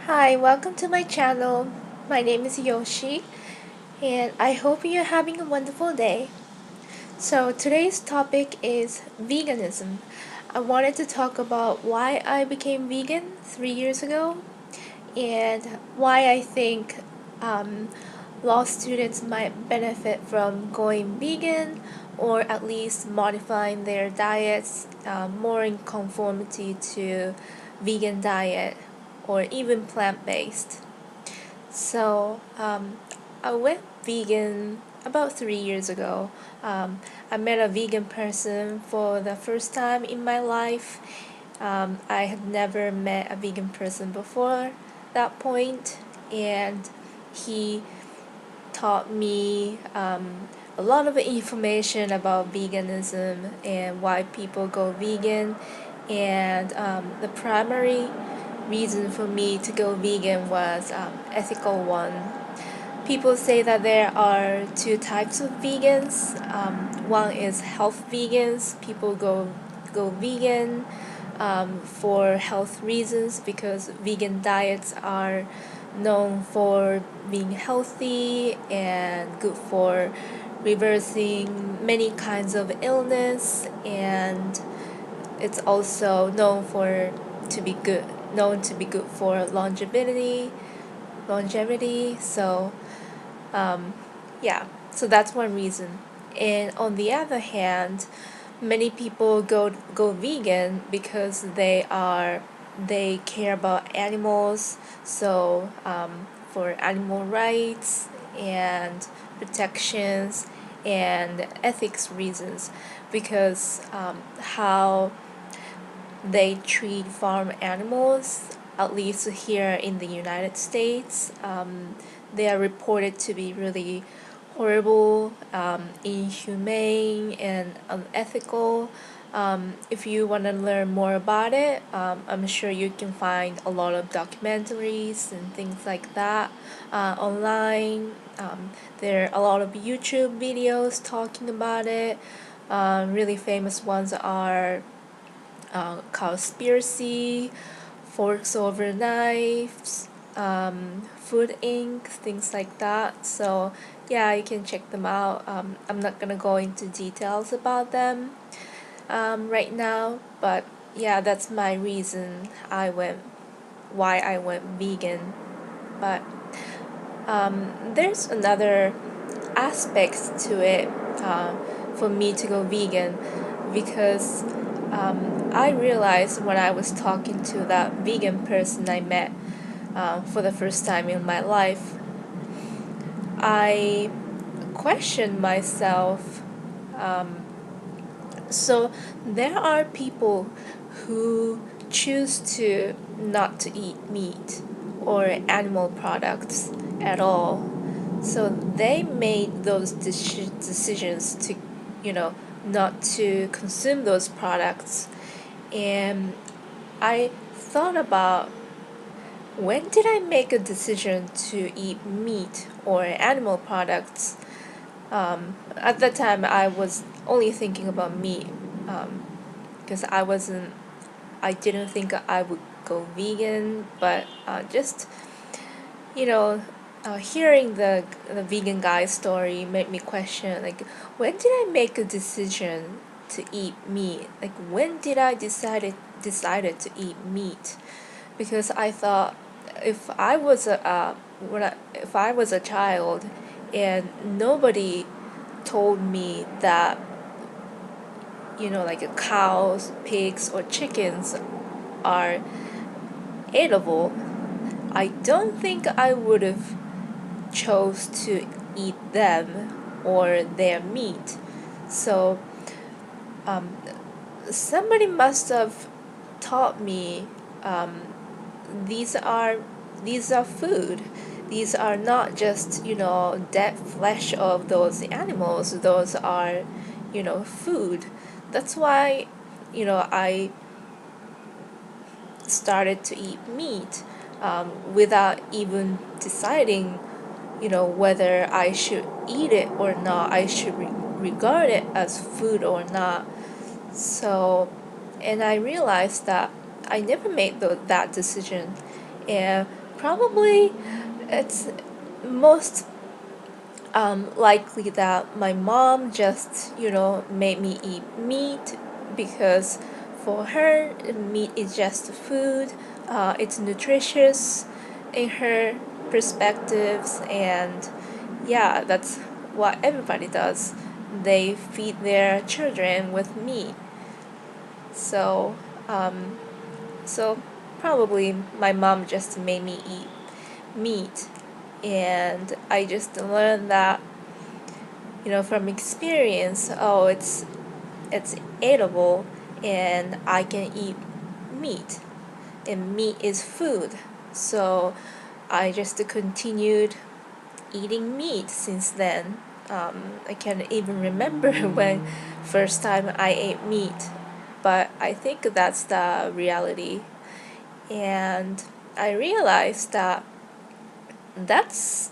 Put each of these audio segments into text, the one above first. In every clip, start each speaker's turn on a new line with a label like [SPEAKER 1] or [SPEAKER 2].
[SPEAKER 1] Hi, welcome to my channel. My name is Yoshi, and I hope you're having a wonderful day. So, today's topic is veganism. I wanted to talk about why I became vegan 3 years ago and why I think law students might benefit from going vegan or at least modifying their diets more in conformity to vegan diet or even plant-based. So I went vegan about 3 years ago. I met a vegan person for the first time in my life. I had never met a vegan person before that point, and he taught me a lot of information about veganism and why people go vegan. And the primary reason for me to go vegan was ethical one. People say that there are two types of vegans. One is health vegans. People go vegan for health reasons because vegan diets are known for being healthy and good for reversing many kinds of illness, and it's also known to be good for longevity. So yeah, so that's one reason. And on the other hand, many people go vegan because they care about animals. So for animal rights and protections and ethics reasons, because how they treat farm animals, at least here in the United States, they are reported to be really horrible, inhumane, and unethical. If you want to learn more about it, I'm sure you can find a lot of documentaries and things like that online. There are a lot of YouTube videos talking about it. Really famous ones are Cowspiracy, Forks Over Knives, Food Inc., things like that. So yeah, you can check them out. I'm not gonna go into details about them right now, but yeah, that's my reason why I went vegan. But there's another aspect to it for me to go vegan because I realized when I was talking to that vegan person I met for the first time in my life, I questioned myself. So there are people who choose to not to eat meat or animal products at all. So they made those decisions to, not to consume those products. And I thought about, when did I make a decision to eat meat or animal products? At that time, I was only thinking about meat because I didn't think I would go vegan, but just, you know, hearing the vegan guy's story made me question, like, when did I make a decision to eat meat? Like, when did I decided to eat meat? Because I thought, if I was if I was a child and nobody told me that, like cows, pigs, or chickens are edible, I don't think I would have chose to eat them or their meat. So somebody must have taught me, these are food. These are not just, dead flesh of those animals. Those are, food. That's why, I started to eat meat without even deciding, whether I should eat it or not. I should regard it as food or not. So, and I realized that I never made that decision. And Probably it's most likely that my mom just, made me eat meat because for her, meat is just food. It's nutritious in her perspectives, and yeah, that's what everybody does. They feed their children with meat. So, um, so probably my mom just made me eat meat, and I just learned that, from experience. Oh, it's edible, and I can eat meat, and meat is food. So I just continued eating meat since then. I can't even remember when first time I ate meat, but I think that's the reality. And I realized that that's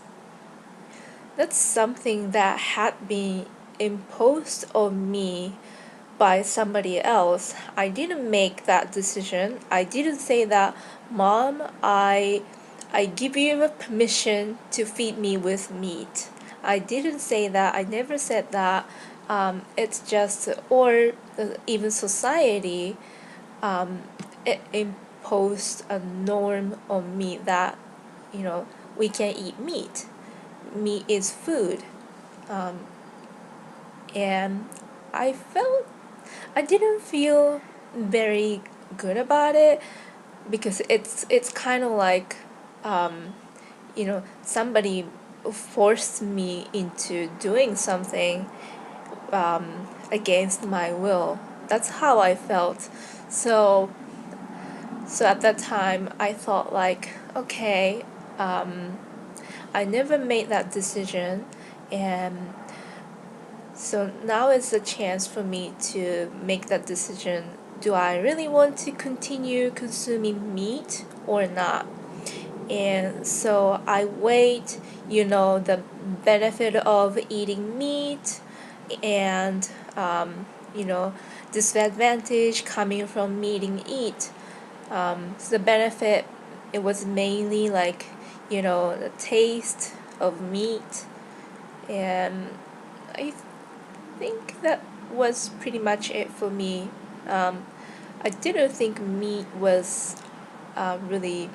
[SPEAKER 1] that's something that had been imposed on me by somebody else. I didn't make that decision. I didn't say that, Mom, I give you a permission to feed me with meat. I didn't say that. I never said that. It's just, or even society, it imposed a norm on me that, you know, we can eat meat. Meat is food. Um, and I felt I didn't feel very good about it because it's kind of like, somebody forced me into doing something against my will. That's how I felt. So so at that time I thought like, okay, um, I never made that decision, and so now is the chance for me to make that decision. Do I really want to continue consuming meat or not? And so I weighed, the benefit of eating meat and, you know, disadvantage coming from eating meat. So the benefit, it was mainly like, the taste of meat, and I think that was pretty much it for me. I didn't think meat was really,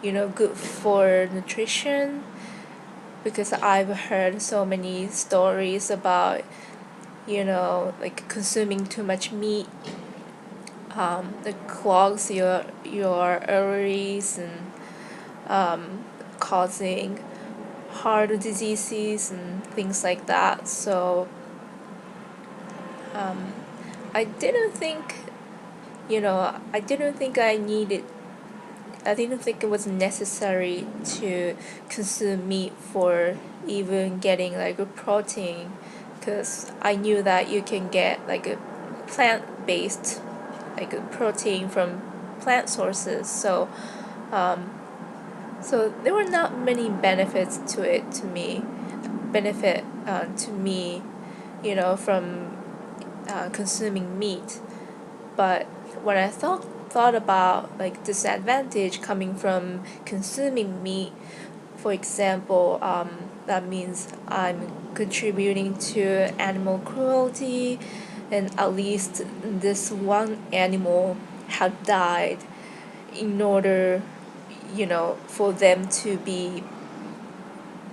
[SPEAKER 1] good for nutrition because I've heard so many stories about, like consuming too much meat. It clogs your arteries and causing heart diseases and things like that. So um, I didn't think, I didn't think I didn't think it was necessary to consume meat for even getting like a protein, because I knew that you can get like a plant-based like a protein from plant sources. Um, so there were not many benefits to it to me, benefit to me, from consuming meat. But when I thought about like disadvantage coming from consuming meat, for example, that means I'm contributing to animal cruelty, and at least this one animal had died in order, for them to be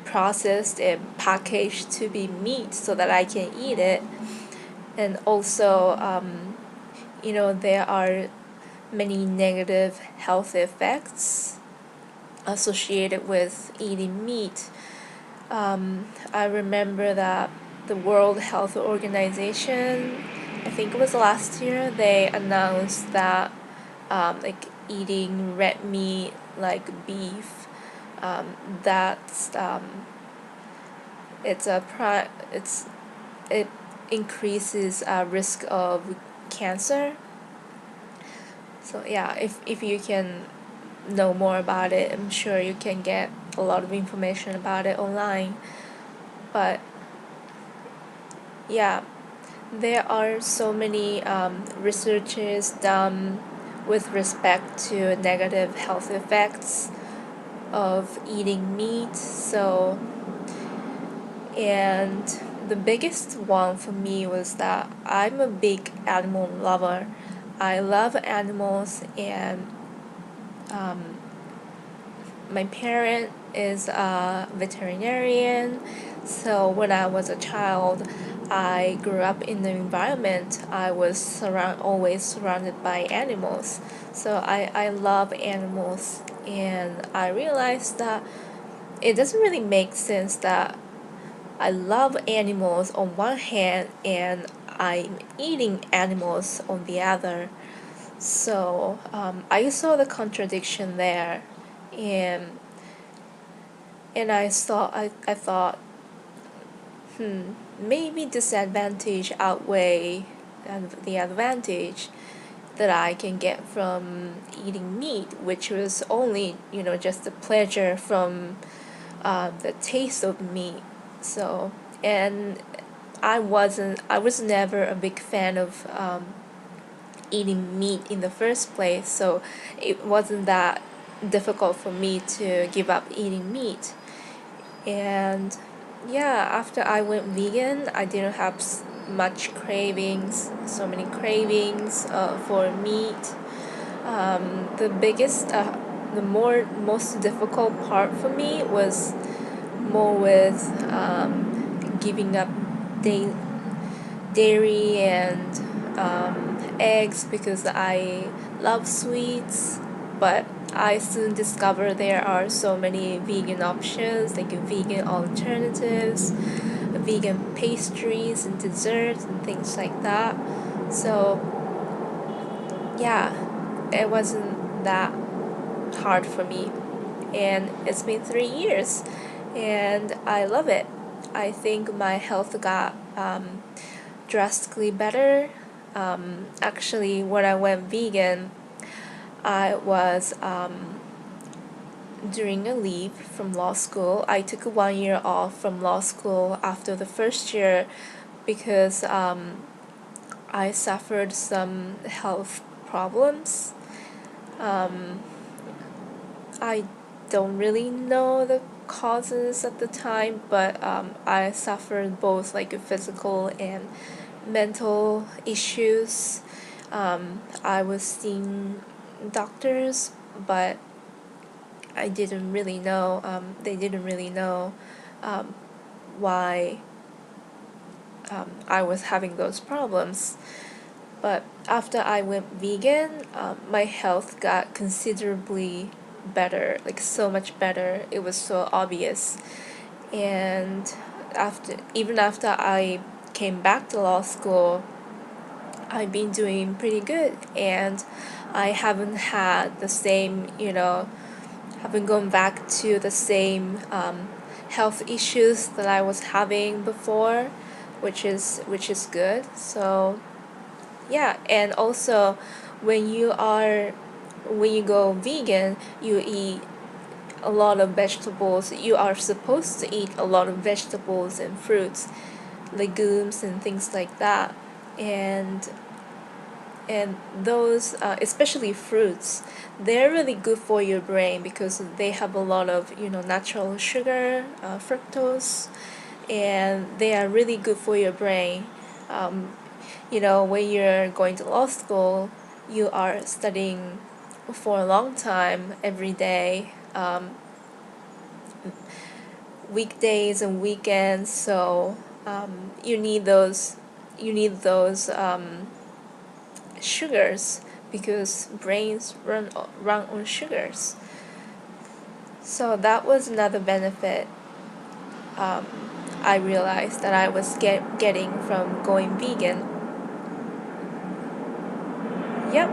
[SPEAKER 1] processed and packaged to be meat so that I can eat it. And also, there are many negative health effects associated with eating meat. I remember that the World Health Organization, I think it was last year, they announced that like eating red meat like beef, that's it increases risk of cancer. So yeah, if you can know more about it, I'm sure you can get a lot of information about it online. But yeah, there are so many researches done with respect to negative health effects of eating meat. So, and the biggest one for me was that I'm a big animal lover. I love animals, and um, my parent is a veterinarian. So when I was a child, I grew up in the environment. I was always surrounded by animals. So I love animals, and I realized that it doesn't really make sense that I love animals on one hand and I'm eating animals on the other. So I saw the contradiction there, and I thought, maybe disadvantage outweigh the advantage that I can get from eating meat, which was only, just the pleasure from the taste of meat. So, and I was never a big fan of eating meat in the first place, so it wasn't that difficult for me to give up eating meat. And yeah, after I went vegan, I didn't have much cravings, so many cravings for meat. The most difficult part for me was more with giving up da- dairy and eggs because I love sweets, but I soon discovered there are so many vegan options, like vegan alternatives, vegan pastries and desserts and things like that. So yeah, it wasn't that hard for me. And it's been 3 years, and I love it. I think my health got drastically better. Actually, when I went vegan, I was during a leave from law school. I took 1 year off from law school after the first year because I suffered some health problems. Um, I don't really know the causes at the time, but I suffered both like physical and mental issues. I was seeing doctors, but I didn't really know. They didn't really know um, why I was having those problems. But after I went vegan, my health got considerably better, like so much better. It was so obvious. And even after I came back to law school, I've been doing pretty good, and I haven't had the same, haven't gone back to the same health issues that I was having before, which is good. So yeah, and also when you are when you go vegan, you eat a lot of vegetables. You are supposed to eat a lot of vegetables and fruits, legumes and things like that. And those especially fruits, they're really good for your brain because they have a lot of natural sugar, fructose, and they are really good for your brain. um, when you're going to law school, you are studying for a long time every day, weekdays and weekends. So you need those sugars because brains run on sugars. So that was another benefit um, I realized that I was getting from going vegan. Yep.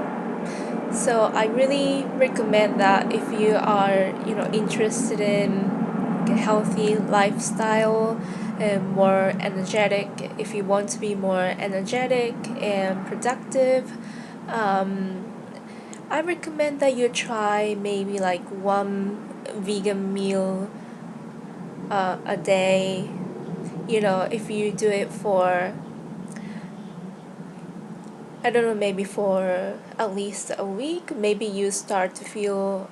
[SPEAKER 1] So I really recommend that if you are, interested in a healthy lifestyle and more energetic, if you want to be more energetic and productive, um, I recommend that you try maybe like one vegan meal a day. If you do it for, I don't know, maybe for at least a week, maybe you start to feel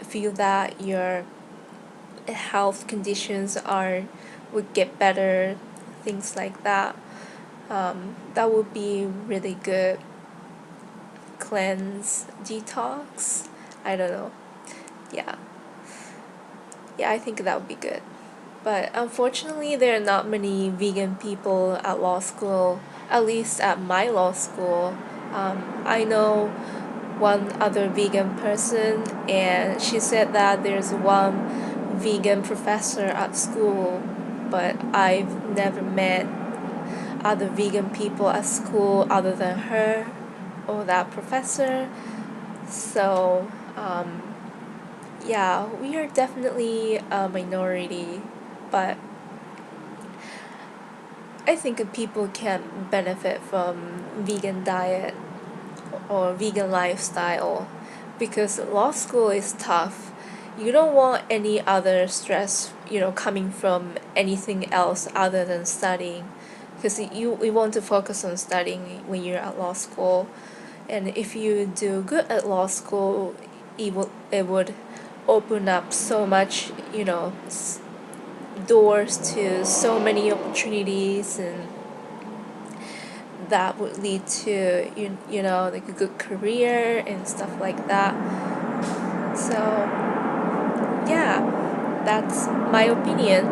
[SPEAKER 1] feel that your health conditions would get better, things like that. That would be really good cleanse, detox. I don't know. Yeah. Yeah, I think that would be good. But unfortunately, there are not many vegan people at law school, at least at my law school. I know one other vegan person, and she said that there's one vegan professor at school, but I've never met other vegan people at school other than her or that professor. So, yeah, we are definitely a minority, but I think people can benefit from vegan diet or vegan lifestyle because law school is tough. You don't want any other stress, coming from anything else other than studying, because you want to focus on studying when you're at law school. And if you do good at law school, it would open up so much, doors to so many opportunities, and that would lead to like a good career and stuff like that. So yeah, that's my opinion.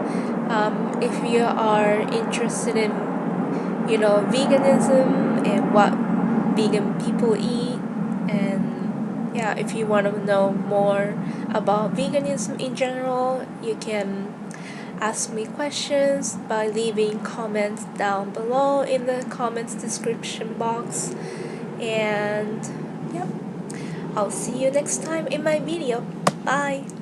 [SPEAKER 1] If you are interested in veganism and what vegan people eat, and yeah, if you want to know more about veganism in general, you can ask me questions by leaving comments down below in the comments description box. And yep, I'll see you next time in my video. Bye!